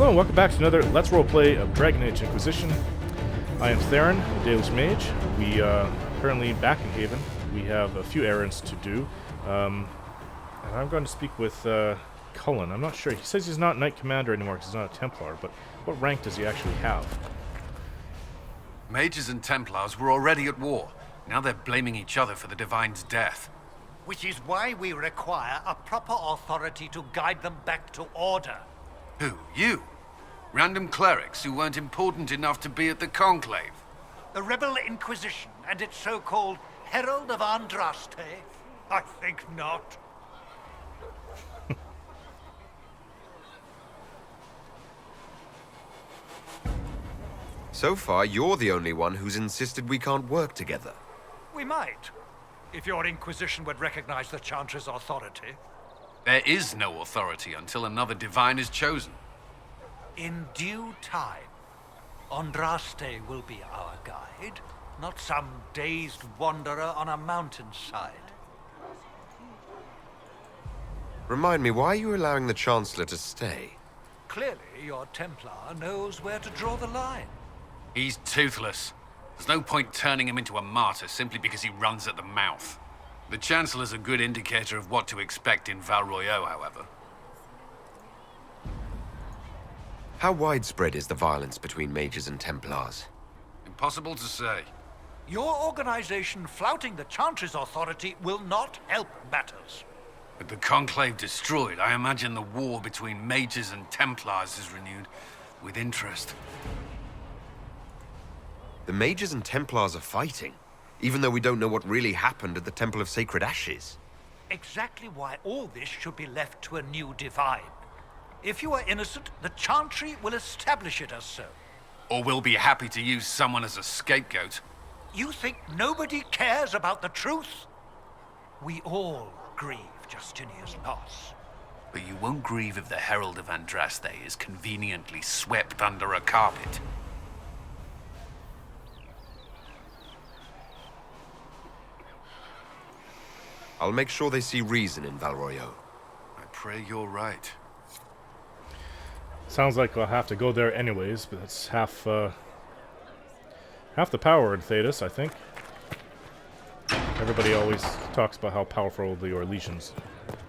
Hello and welcome back to another Let's Roleplay of Dragon Age Inquisition. I am Theron, the Dalish Mage. We are currently back in Haven. We have a few errands to do. And I'm going to speak with Cullen. I'm not sure. He says he's not Knight Commander anymore because he's not a Templar, but what rank does he actually have? Mages and Templars were already at war. Now they're blaming each other for the Divine's death. Which is why we require a proper authority to guide them back to order. Who? You? Random clerics who weren't important enough to be at the Conclave? The Rebel Inquisition and its so-called Herald of Andraste? I think not. So far, you're the only one who's insisted we can't work together. We might, if your Inquisition would recognize the Chantry's authority. There is no authority until another Divine is chosen. In due time, Andraste will be our guide, not some dazed wanderer on a mountainside. Remind me, why are you allowing the Chancellor to stay? Clearly, your Templar knows where to draw the line. He's toothless. There's no point turning him into a martyr simply because he runs at the mouth. The Chancellor's a good indicator of what to expect in Val Royeaux, however. How widespread is the violence between mages and Templars? Impossible to say. Your organization flouting the Chantry's authority will not help matters. With the Conclave destroyed, I imagine the war between mages and Templars is renewed with interest. The mages and Templars are fighting, even though we don't know what really happened at the Temple of Sacred Ashes. Exactly why all this should be left to a new Divine. If you are innocent, the Chantry will establish it as so. Or we'll be happy to use someone as a scapegoat. You think nobody cares about the truth? We all grieve Justinia's loss. But you won't grieve if the Herald of Andraste is conveniently swept under a carpet. I'll make sure they see reason in Val Royeaux. I pray you're right. Sounds like I'll have to go there anyways, but it's half the power in Thedas, I think. Everybody always talks about how powerful the Orlesians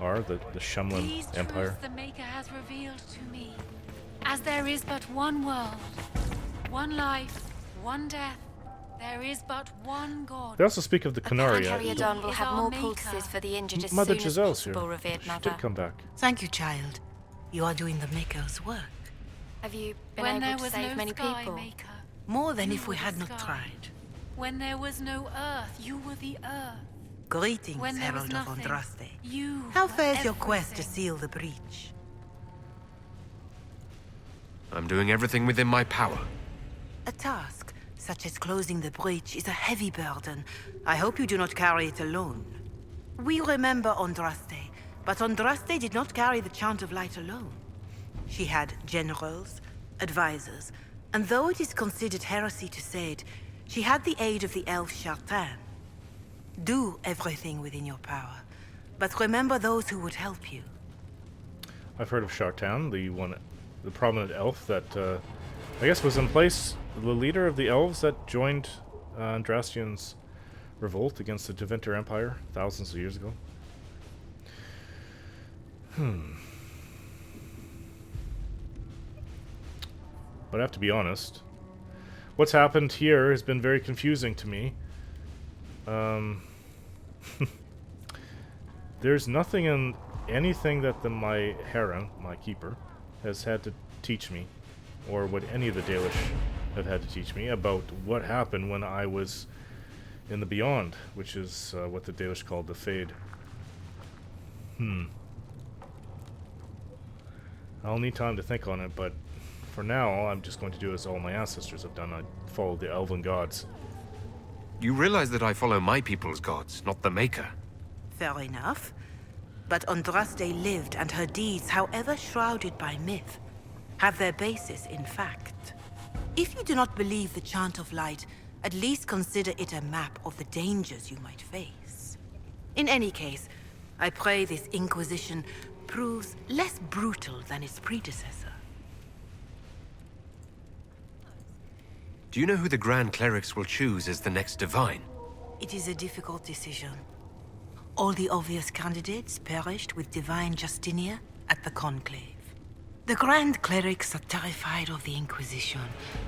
are, the Shumlin These Empire. truths the Maker has revealed to me. As there is but one world, one life, one death, there is but one God. They also speak of the Canaria. Cariadon will Is have our more maker. poultices for the injured as Mother soon as Giselle's here. possible, revered She mother. did come back. Thank you, child. You are doing the Maker's work. Have you been When there able to was save no many sky people? maker, More than you if we were had the not sky. tried. When there was no earth, you were the earth. Greetings, When there was Herald of nothing, Andraste. you How were fares your quest to everything. seal the breach? I'm doing everything within my power. A task, such as closing the breach, is a heavy burden. I hope you do not carry it alone. We remember Andraste, but Andraste did not carry the Chant of Light alone. She had generals, advisors, and though it is considered heresy to say it, she had the aid of the elf Chartan. Do everything within your power, but remember those who would help you. I've heard of Chartan, the prominent elf that I guess was in place, the leader of the elves that joined Andrastian's revolt against the Tevinter Empire thousands of years ago. But I have to be honest. What's happened here has been very confusing to me. There's nothing in anything that my Heron, my keeper, has had to teach me, or what any of the Dalish have had to teach me about what happened when I was in the Beyond, which is what the Dalish called the Fade. I'll need time to think on it, but for now, I'm just going to do as all my ancestors have done. I follow the elven gods. You realize that I follow my people's gods, not the Maker. Fair enough. But Andraste lived, and her deeds, however shrouded by myth, have their basis in fact. If you do not believe the Chant of Light, at least consider it a map of the dangers you might face. In any case, I pray this Inquisition proves less brutal than its predecessor. Do you know who the Grand Clerics will choose as the next Divine? It is a difficult decision. All the obvious candidates perished with Divine Justinia at the Conclave. The Grand Clerics are terrified of the Inquisition.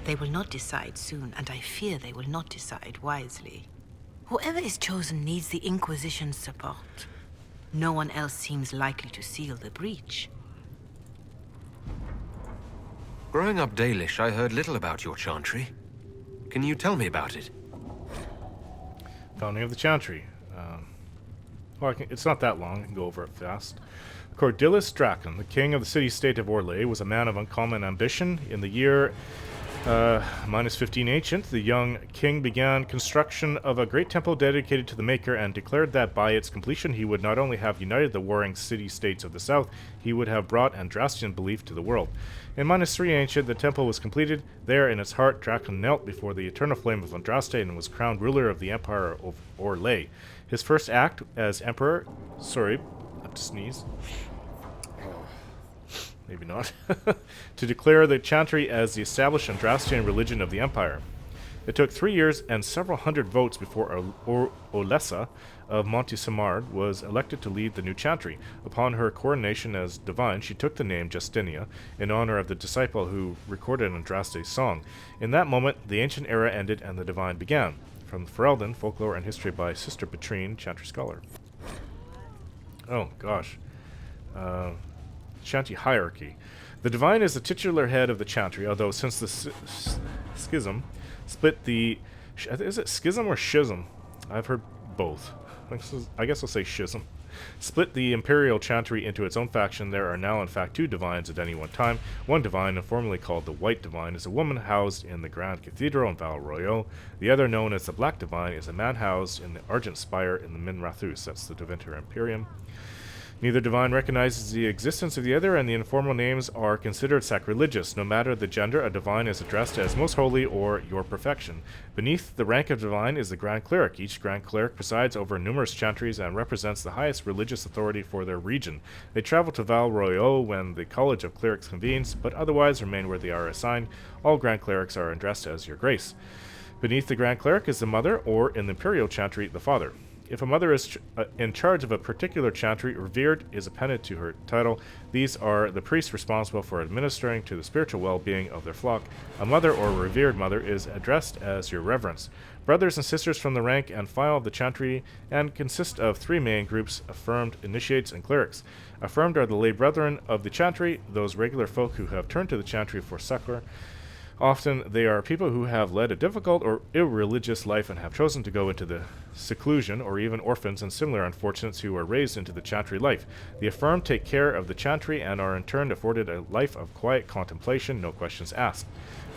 They will not decide soon, and I fear they will not decide wisely. Whoever is chosen needs the Inquisition's support. No one else seems likely to seal the breach. Growing up Dalish, I heard little about your chantry. Can you tell me about it? Founding of the Chantry. It's not that long. I can go over it fast. Cordilis Draken, the king of the city-state of Orlais, was a man of uncommon ambition. In the year minus 15 ancient, the young king began construction of a great temple dedicated to the Maker and declared that by its completion he would not only have united the warring city-states of the south, he would have brought Andrastian belief to the world. In minus 3 ancient, the temple was completed. There, in its heart, Draken knelt before the eternal flame of Andraste and was crowned ruler of the Empire of Orlais. His first act as emperor... Sorry, I have to sneeze. Maybe not. To declare the Chantry as the established Andrastian religion of the Empire. It took 3 years and several hundred votes before Olessa of Montesimard was elected to lead the new Chantry. Upon her coronation as divine, she took the name Justinia in honor of the disciple who recorded Andraste's song. In that moment, the ancient era ended and the divine began. From Ferelden, Folklore and History by Sister Petrine, Chantry Scholar. Oh, gosh. Chantry hierarchy. The divine is the titular head of the Chantry, although since the schism split the... Is it schism or schism? I've heard both. I guess I'll say schism. Split the Imperial Chantry into its own faction. There are now, in fact, 2 divines at any one time. One divine, informally called the White Divine, is a woman housed in the Grand Cathedral in Val Royeaux. The other, known as the Black Divine, is a man housed in the Argent Spire in the Minrathus. That's the Devinter Imperium. Neither divine recognizes the existence of the other, and the informal names are considered sacrilegious. No matter the gender, a divine is addressed as Most Holy or Your Perfection. Beneath the rank of divine is the Grand Cleric. Each Grand Cleric presides over numerous chantries and represents the highest religious authority for their region. They travel to Val Royeaux when the College of Clerics convenes, but otherwise remain where they are assigned. All Grand Clerics are addressed as Your Grace. Beneath the Grand Cleric is the Mother, or in the Imperial Chantry, the Father. If a mother is in charge of a particular chantry, revered is appended to her title. These are the priests responsible for administering to the spiritual well-being of their flock. A mother or revered mother is addressed as Your Reverence. Brothers and sisters from the rank and file of the chantry and consist of 3 main groups: affirmed, initiates, and clerics. Affirmed are the lay brethren of the chantry, those regular folk who have turned to the chantry for succor. Often they are people who have led a difficult or irreligious life and have chosen to go into the seclusion, or even orphans and similar unfortunates who are raised into the chantry life. The affirmed take care of the chantry and are in turn afforded a life of quiet contemplation, no questions asked.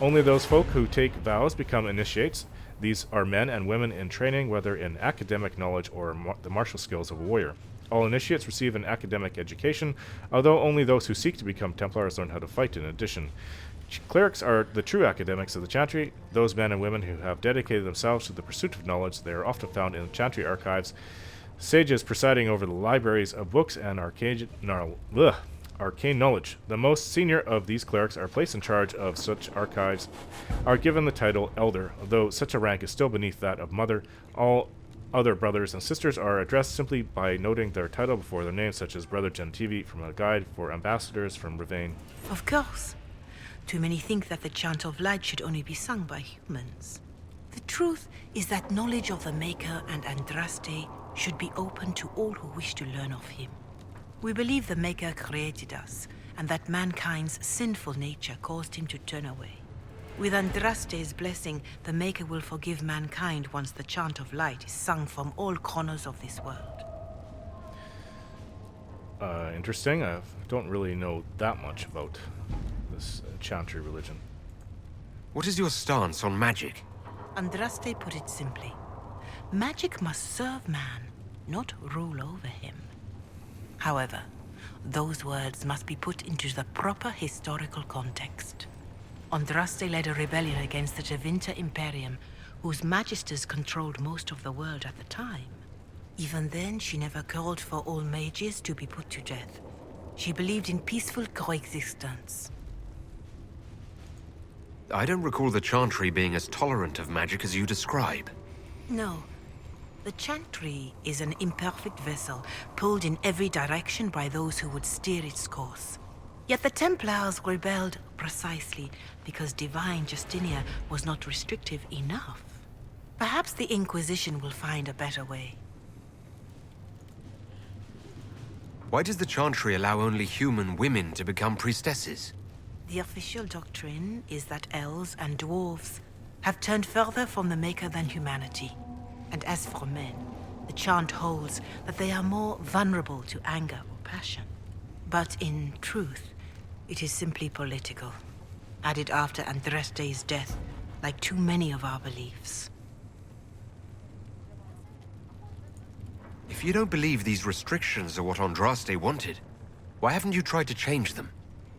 Only those folk who take vows become initiates. These are men and women in training, whether in academic knowledge or the martial skills of a warrior. All initiates receive an academic education, although only those who seek to become Templars learn how to fight in addition. Clerics are the true academics of the Chantry, those men and women who have dedicated themselves to the pursuit of knowledge. They are often found in the Chantry archives, sages presiding over the libraries of books and arcane knowledge. The most senior of these clerics are placed in charge of such archives, are given the title Elder, though such a rank is still beneath that of Mother. All other brothers and sisters are addressed simply by noting their title before their names, such as Brother Gentivi from a guide for ambassadors from Ravane. Of course. Too many think that the Chant of Light should only be sung by humans. The truth is that knowledge of the Maker and Andraste should be open to all who wish to learn of him. We believe the Maker created us, and that mankind's sinful nature caused him to turn away. With Andraste's blessing, the Maker will forgive mankind once the Chant of Light is sung from all corners of this world. Interesting. I don't really know that much about this Chantry religion. What is your stance on magic? Andraste put it simply. Magic must serve man, not rule over him. However, those words must be put into the proper historical context. Andraste led a rebellion against the Devinter Imperium, whose magisters controlled most of the world at the time. Even then, she never called for all mages to be put to death. She believed in peaceful coexistence. I don't recall the Chantry being as tolerant of magic as you describe. No. The Chantry is an imperfect vessel, pulled in every direction by those who would steer its course. Yet the Templars rebelled precisely because divine Justinia was not restrictive enough. Perhaps the Inquisition will find a better way. Why does the Chantry allow only human women to become priestesses? The official doctrine is that elves and dwarves have turned further from the Maker than humanity. And as for men, the chant holds that they are more vulnerable to anger or passion. But in truth, it is simply political, added after Andraste's death, like too many of our beliefs. If you don't believe these restrictions are what Andraste wanted, why haven't you tried to change them?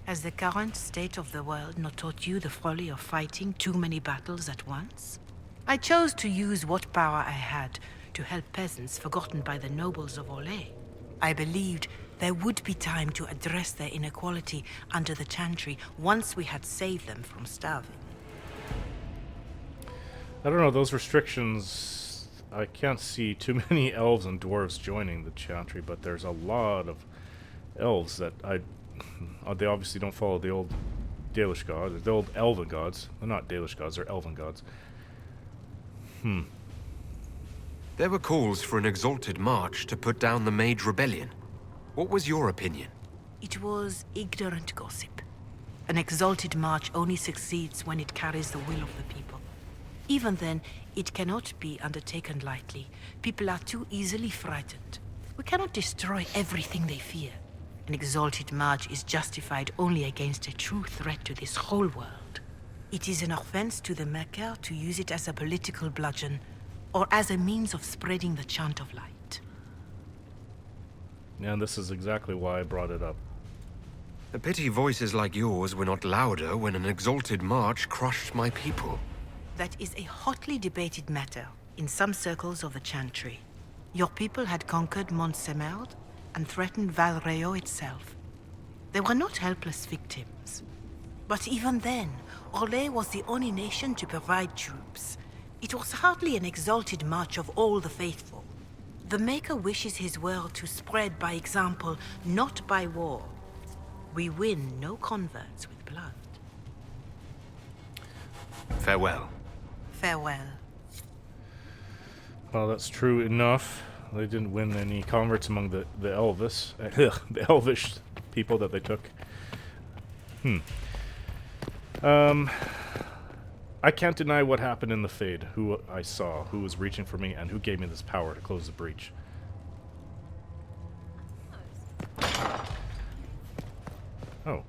Has the current state of the world not taught you the folly of fighting too many battles at once? I chose to use what power I had to help peasants forgotten by the nobles of Orlais. I believed there would be time to address their inequality under the Chantry once we had saved them from starving. I don't know, those restrictions... I can't see too many elves and dwarves joining the Chantry, but there's a lot of elves that they obviously don't follow the old Dalish gods, the old elven gods. They're not Dalish gods, they're elven gods. There were calls for an exalted march to put down the Mage Rebellion. What was your opinion? It was ignorant gossip. An exalted march only succeeds when it carries the will of the people. Even then, it cannot be undertaken lightly. People are too easily frightened. We cannot destroy everything they fear. An exalted march is justified only against a true threat to this whole world. It is an offense to the Maker to use it as a political bludgeon, or as a means of spreading the chant of light. And this is exactly why I brought it up. A pity voices like yours were not louder when an exalted march crushed my people. That is a hotly debated matter in some circles of the Chantry. Your people had conquered Montsemerd and threatened Valreo itself. They were not helpless victims. But even then, Orlais was the only nation to provide troops. It was hardly an exalted march of all the faithful. The Maker wishes his world to spread by example, not by war. We win no converts with blood. Farewell. Farewell. Well, that's true enough. They didn't win any converts among the Elvis, the Elvish people that they took. I can't deny what happened in the Fade, who I saw, who was reaching for me, and who gave me this power to close the breach. Oh. Do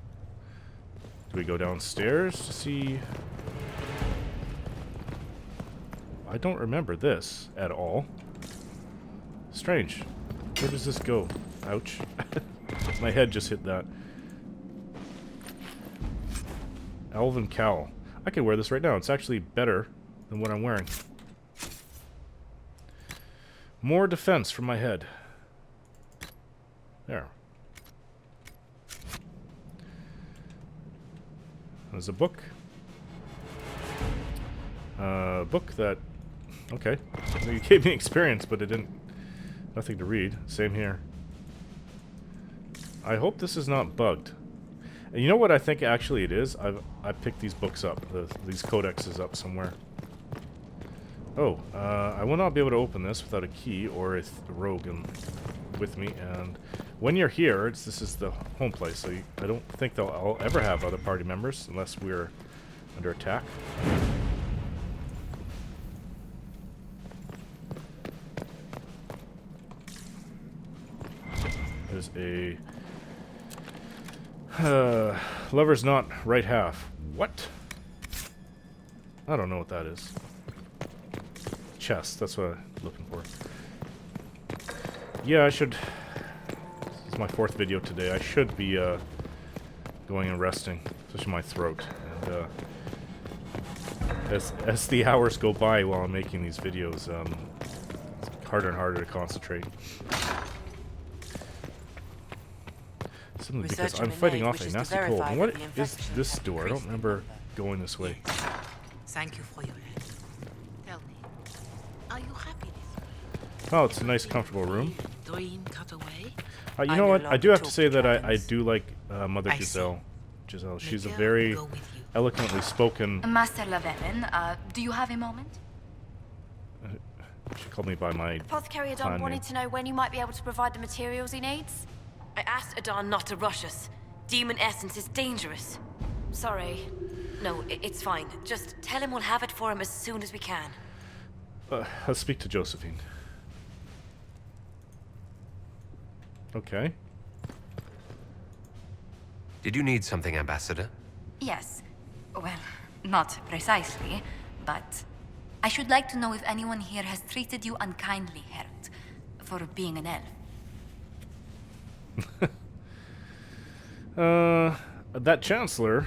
we go downstairs to see... I don't remember this at all. Strange. Where does this go? Ouch. My head just hit that. Elven cowl. I could wear this right now. It's actually better than what I'm wearing. More defense for my head. There. There's a book. Book that... Okay. You gave me experience, but it didn't... Nothing to read. Same here. I hope this is not bugged. And you know what I think actually it is? I picked these books up. These codexes up somewhere. Oh, I will not be able to open this without a key or a rogue with me. And when you're here, this is the home place. So I don't think I'll ever have other party members unless we're under attack. There's a... lover's not right half. What? I don't know what that is. Chest, that's what I'm looking for. Yeah, I should... This is my 4th video today. I should be going and resting, especially my throat. And as the hours go by while I'm making these videos, it's harder and harder to concentrate. Simply because I'm fighting off a nasty cold. And what is this door? I don't remember going this way. Thank you for your help. Tell me, are you happy this Oh, it's a nice, comfortable room. dream cut away? You I know no what? I longer do have to talk say that I dragons. do like Mother I see. Giselle. Giselle, she's a Miguel very will go with you. eloquently spoken. Master Laverin, do you have a moment? She called me by my Apothecary clan Adon wanted name. to know when you might be able to provide the materials he needs. I asked Adon not to rush us. Demon essence is dangerous. Sorry. No, it's fine. Just tell him we'll have it for him as soon as we can. Let's speak to Josephine. Okay. Did you need something, Ambassador? Yes. Well, not precisely, but I should like to know if anyone here has treated you unkindly, Herald, for being an elf. That Chancellor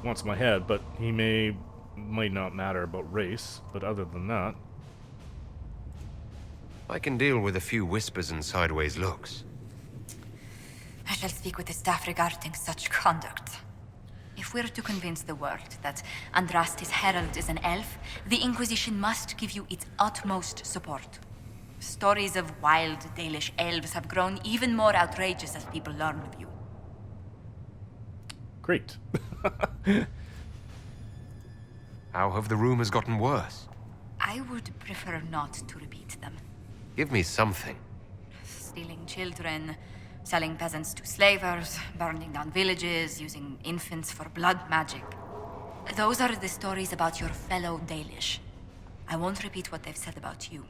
wants my head, but he might not matter about race. But other than that, I can deal with a few whispers and sideways looks. I shall speak with the staff regarding such conduct. If we're to convince the world that Andraste's herald is an elf, the Inquisition must give you its utmost support. Stories of wild Dalish elves have grown even more outrageous as people learn of you. great. How have the rumors gotten worse? I would prefer not to repeat them. Give me something. Stealing children, selling peasants to slavers, burning down villages, using infants for blood magic. Those are the stories about your fellow Dalish. I won't repeat what they've said about you.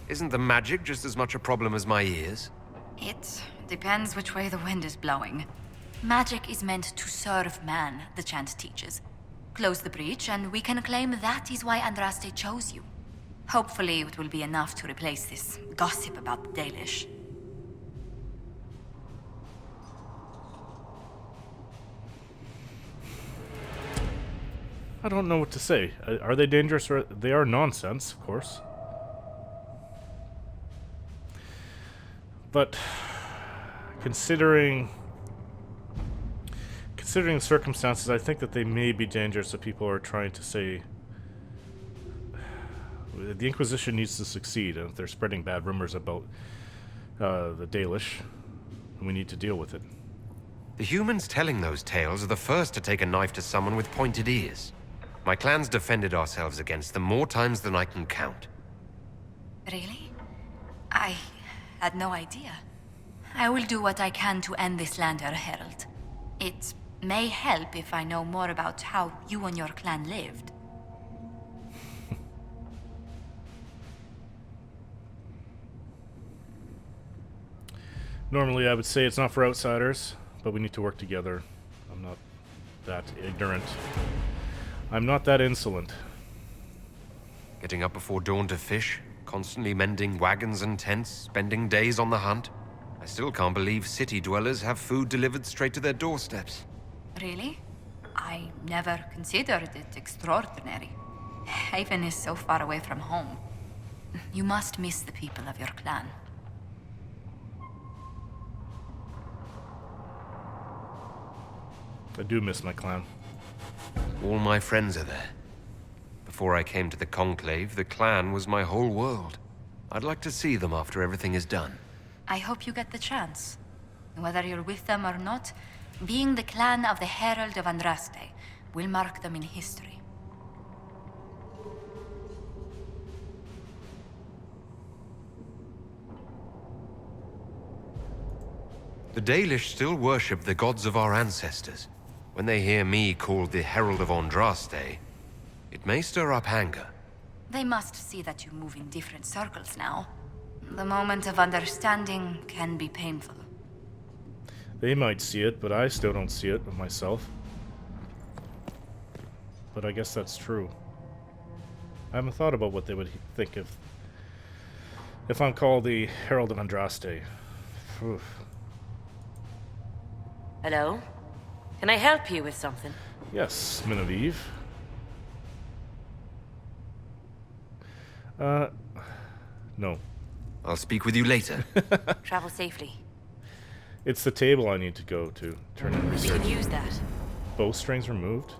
Isn't the magic just as much a problem as my ears? It depends which way the wind is blowing. Magic is meant to serve man, the chant teaches. Close the breach, and we can claim that is why Andraste chose you. Hopefully it will be enough to replace this gossip about the Dalish. I don't know what to say. Are they dangerous? Or they are nonsense, of course. But considering the circumstances, I think that they may be dangerous if people are trying to say the Inquisition needs to succeed, and if they're spreading bad rumors about the Dalish, we need to deal with it. The humans telling those tales are the first to take a knife to someone with pointed ears. My clan's defended ourselves against them more times than I can count. Really? I had no idea. I will do what I can to end this slander, Herald. It may help if I know more about how you and your clan lived. Normally I would say it's not for outsiders, but we need to work together. I'm not that ignorant. I'm not that insolent. Getting up before dawn to fish, constantly mending wagons and tents, spending days on the hunt. I still can't believe city dwellers have food delivered straight to their doorsteps. Really? I never considered it extraordinary. Haven is so far away from home. You must miss the people of your clan. I do miss my clan. All my friends are there. Before I came to the Conclave, the clan was my whole world. I'd like to see them after everything is done. I hope you get the chance. Whether you're with them or not, being the clan of the Herald of Andraste will mark them in history. The Dalish still worship the gods of our ancestors. When they hear me called the Herald of Andraste, it may stir up anger. They must see that you move in different circles now. The moment of understanding can be painful. They might see it, but I still don't see it of myself. But I guess that's true. I haven't thought about what they would think if I'm called the Herald of Andraste. Oof. Hello? Can I help you with something? Yes, Minovive. No. I'll speak with you later. Travel safely. It's the table I need to go to. Turn in We research. can use that. Bowstrings removed?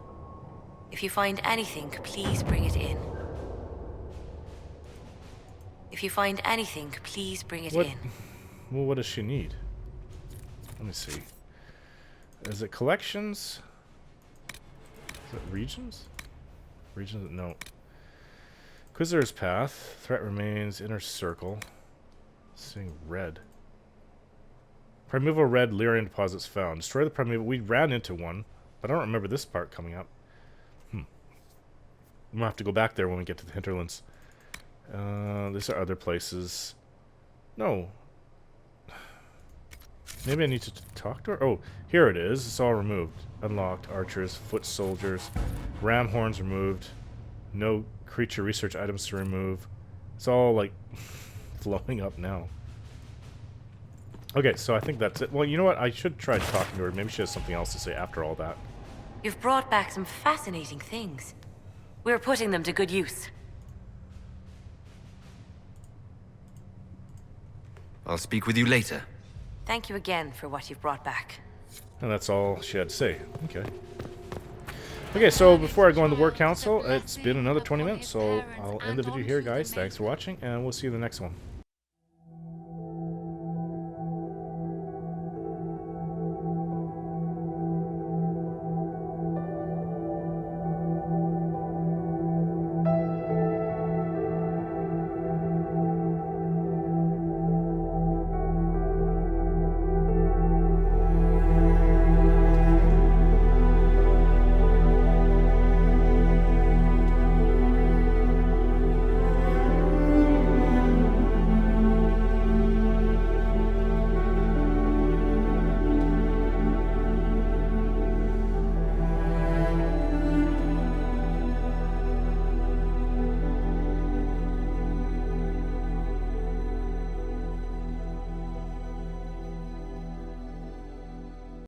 If you find anything, please bring it in. If you find anything, please bring it What? in. Well, what does she need? Let me see. Is it collections? Is it regions? Regions? No. Inquisitor's Path. Threat remains. Inner Circle. Seeing red. Primeval red Lyrian deposits found. Destroy the primeval. We ran into one, but I don't remember this part coming up. We'll have to go back there when we get to the hinterlands. These are other places. No. Maybe I need to talk to her? Oh, here it is. It's all removed. Unlocked. Archers. Foot soldiers. Ram horns removed. No creature research items to remove. It's all, like, flowing up now. Okay, so I think that's it. Well, you know what? I should try talking to her. Maybe she has something else to say after all that. You've brought back some fascinating things. We're putting them to good use. I'll speak with you later. Thank you again for what you've brought back. And that's all she had to say. Okay. Okay, so before I go on the War Council, it's been another 20 minutes, so I'll end the video here, guys. Thanks for watching, and we'll see you in the next one.